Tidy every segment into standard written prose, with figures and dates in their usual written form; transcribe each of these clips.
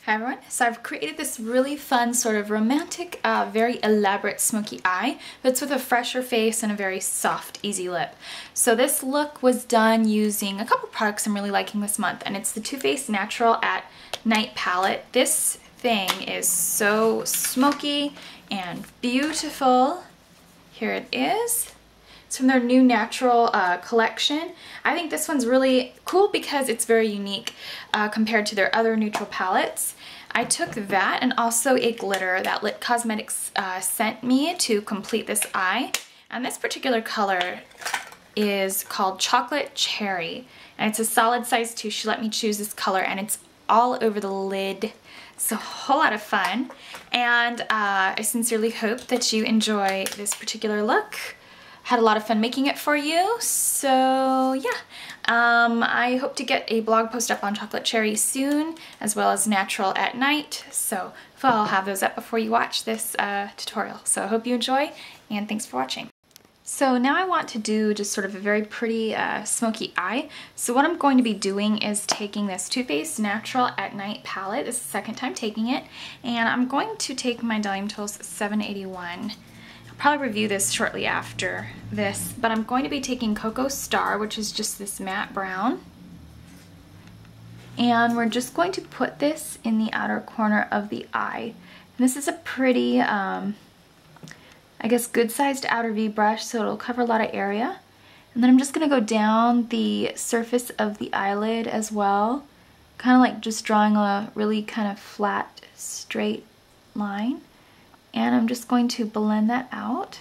Hi everyone, so I've created this really fun sort of romantic, very elaborate smoky eye that's with a fresher face and a very soft, easy lip. So this look was done using a couple products I'm really liking this month, and it's the Too Faced Natural at Night palette. This thing is so smoky and beautiful. Here it is. It's from their new natural collection. I think this one's really cool because it's very unique compared to their other neutral palettes. I took that and also a glitter that Lit Cosmetics sent me to complete this eye. And this particular color is called Chocolate Cherry. And it's a solid size too. She let me choose this color and it's all over the lid. It's a whole lot of fun. And I sincerely hope that you enjoy this particular look. Had a lot of fun making it for you, so yeah. I hope to get a blog post up on Chocolate Cherry soon, as well as Natural at Night, so I'll have those up before you watch this tutorial. So I hope you enjoy, and thanks for watching. So now I want to do just sort of a very pretty smoky eye. So what I'm going to be doing is taking this Too Faced Natural at Night palette. This is the second time taking it, and I'm going to take my Dilume Tools 781. Probably review this shortly after this, but I'm going to be taking Cocoa Star, which is just this matte brown, and we're just going to put this in the outer corner of the eye. And this is a pretty, I guess, good-sized outer V brush, so it'll cover a lot of area. And then I'm just going to go down the surface of the eyelid as well, kind of like just drawing a really kind of flat, straight line. And I'm just going to blend that out.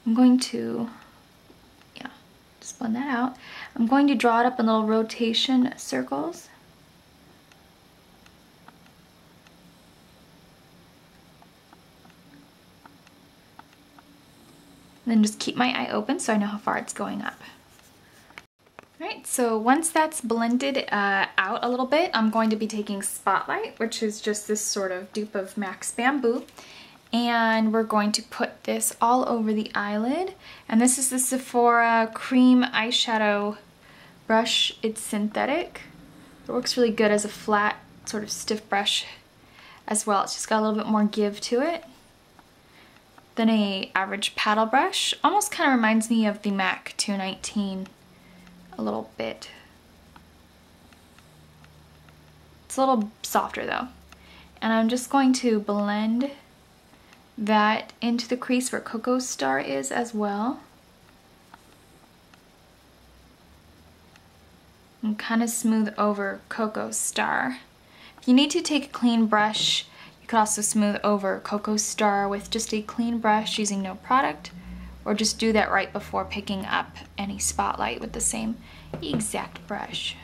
I'm going to, just blend that out. I'm going to draw it up in little rotation circles. And then just keep my eye open so I know how far it's going up. Alright, so once that's blended out a little bit, I'm going to be taking Spotlight, which is just this sort of dupe of Max Bamboo, and we're going to put this all over the eyelid. And this is the Sephora Cream Eyeshadow Brush. It's synthetic. It works really good as a flat, sort of stiff brush as well. It's just got a little bit more give to it than a average paddle brush. Almost kind of reminds me of the MAC 219. A little bit. It's a little softer though. And I'm just going to blend that into the crease where Cocoa Star is as well. And kind of smooth over Cocoa Star. If you need to take a clean brush, you could also smooth over Cocoa Star with just a clean brush using no product. Or just do that right before picking up any Spotlight with the same exact brush.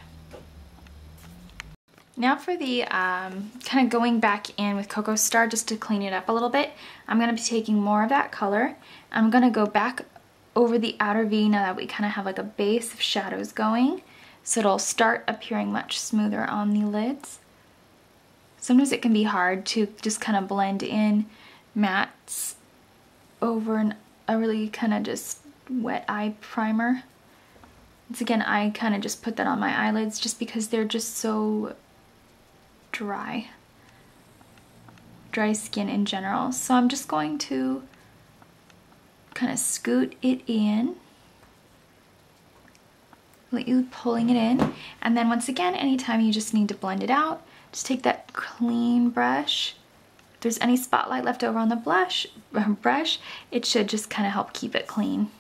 Now for the kind of going back in with Cocoa Star just to clean it up a little bit, I'm going to be taking more of that color. I'm going to go back over the outer V now that we kind of have like a base of shadows going, so it'll start appearing much smoother on the lids. Sometimes it can be hard to just kind of blend in mattes over a really kind of just wet eye primer. Once again, I kind of just put that on my eyelids just because they're just so dry skin in general. So I'm just going to kind of scoot it in, pulling it in, and then once again, anytime you just need to blend it out, just take that clean brush. If there's any Spotlight left over on the brush, it should just kind of help keep it clean.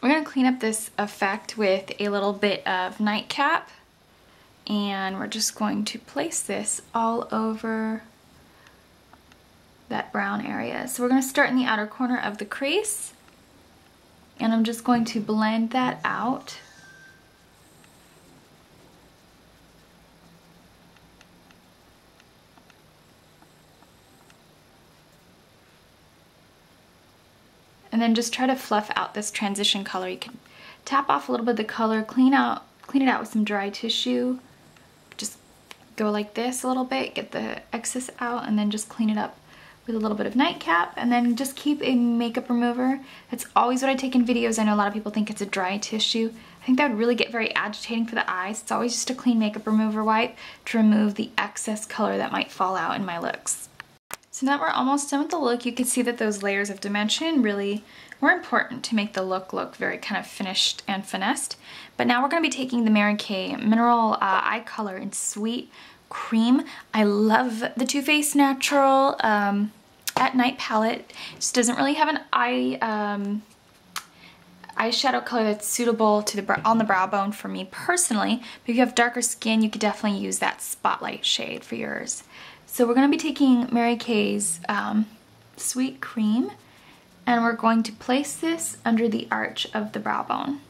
We're going to clean up this effect with a little bit of Nightcap, and we're just going to place this all over that brown area. So we're going to start in the outer corner of the crease, and I'm just going to blend that out. And then just try to fluff out this transition color. You can tap off a little bit of the color, clean it out with some dry tissue. Just go like this a little bit, get the excess out, and then just clean it up with a little bit of Nightcap, and then just keep a makeup remover. That's always what I take in videos. I know a lot of people think it's a dry tissue. I think that would really get very agitating for the eyes. It's always just a clean makeup remover wipe to remove the excess color that might fall out in my looks. So now that we're almost done with the look, you can see that those layers of dimension really were important to make the look very kind of finished and finessed. But now we're going to be taking the Mary Kay Mineral Eye Color in Sweet Cream. I love the Too Faced Natural at Night palette. It just doesn't really have an eyeshadow color that's suitable to on the brow bone for me personally. But if you have darker skin, you could definitely use that Spotlight shade for yours. So we're going to be taking Mary Kay's Sweet Cream, and we're going to place this under the arch of the brow bone.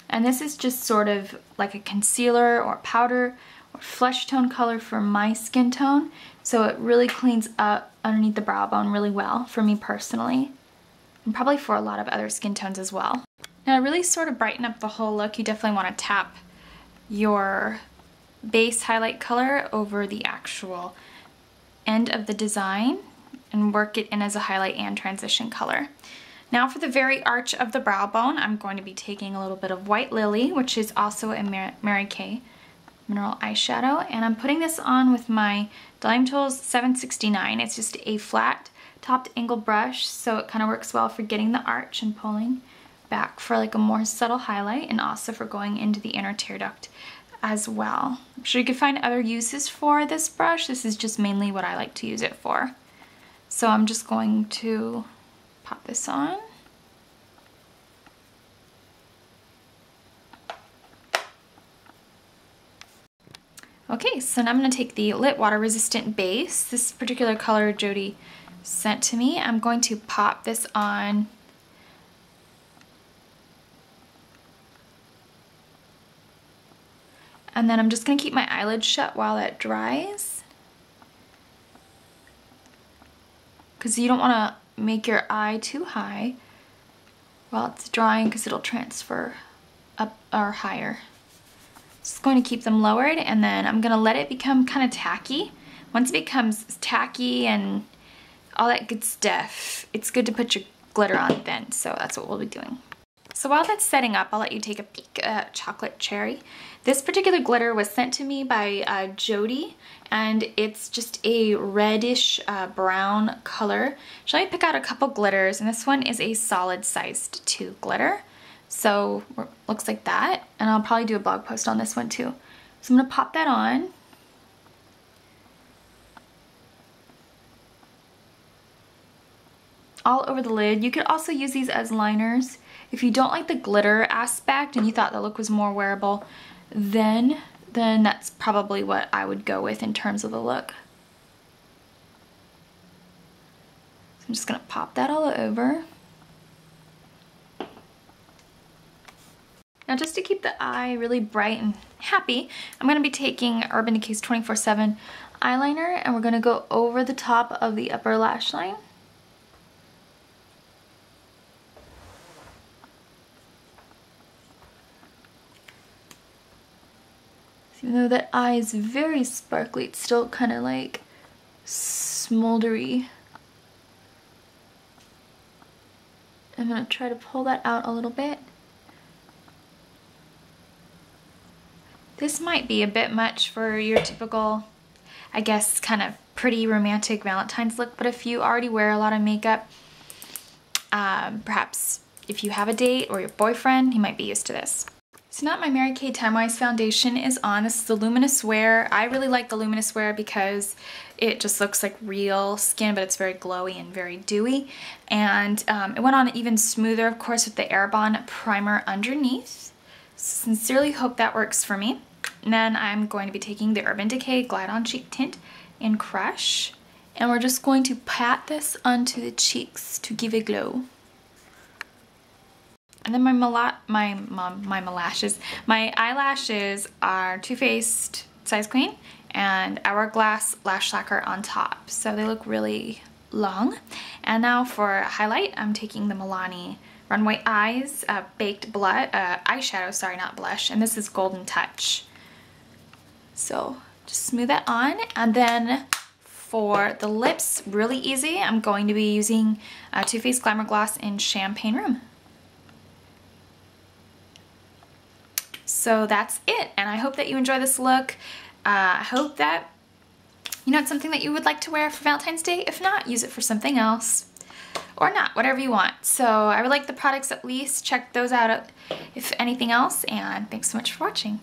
And this is just sort of like a concealer or powder or flesh tone color for my skin tone. So it really cleans up underneath the brow bone really well for me personally, and probably for a lot of other skin tones as well. Now to really sort of brighten up the whole look, you definitely want to tap your base highlight color over the actual end of the design and work it in as a highlight and transition color. Now for the very arch of the brow bone, I'm going to be taking a little bit of White Lily, which is also a Mary Kay Mineral Eyeshadow, and I'm putting this on with my Dime Tools 769. It's just a flat topped angle brush, so it kind of works well for getting the arch and pulling back for like a more subtle highlight, and also for going into the inner tear duct as well. I'm sure you could find other uses for this brush. This is just mainly what I like to use it for. So I'm just going to pop this on. Okay, so now I'm going to take the Lit Water Resistant Base. This particular color Jody sent to me. I'm going to pop this on and then I'm just going to keep my eyelids shut while that dries, because you don't want to make your eye too high while it's drying, because it'll transfer up or higher. Just going to keep them lowered, and then I'm going to let it become kind of tacky. Once it becomes tacky and all that good stuff, it's good to put your glitter on then, so that's what we'll be doing. So while that's setting up, I'll let you take a peek at Chocolate Cherry. This particular glitter was sent to me by Jody, and it's just a reddish brown color. So let me pick out a couple glitters, and this one is a solid sized 2 glitter. So looks like that, and I'll probably do a blog post on this one too. So I'm going to pop that on. All over the lid. You could also use these as liners. If you don't like the glitter aspect and you thought the look was more wearable, then that's probably what I would go with in terms of the look. So I'm just going to pop that all over. Now just to keep the eye really bright and happy, I'm going to be taking Urban Decay's 24/7 eyeliner, and we're going to go over the top of the upper lash line. Even though that eye is very sparkly, it's still kind of like smoldery. I'm going to try to pull that out a little bit. This might be a bit much for your typical, I guess, kind of pretty romantic Valentine's look, but if you already wear a lot of makeup, perhaps if you have a date or your boyfriend, he might be used to this. So now my Mary Kay Timewise foundation is on. This is the Luminous Wear. I really like the Luminous Wear because it just looks like real skin, but it's very glowy and very dewy. And it went on even smoother, of course, with the Arbonne primer underneath. Sincerely hope that works for me. And then I'm going to be taking the Urban Decay Glide On Cheek Tint in Crush. And we're just going to pat this onto the cheeks to give a glow. And then my eyelashes are Too Faced Size Queen and Hourglass Lash Lacquer on top. So they look really long. And now for highlight, I'm taking the Milani Runway Eyes Baked Eyeshadow, sorry, not blush, and this is Golden Touch. So just smooth that on, and then for the lips, really easy, I'm going to be using Too Faced Glamour Gloss in Champagne Room. So that's it, and I hope that you enjoy this look. I hope that, you know, it's something that you would like to wear for Valentine's Day. If not, use it for something else. Or not, whatever you want. So I would like the products at least. Check those out if anything else, and thanks so much for watching.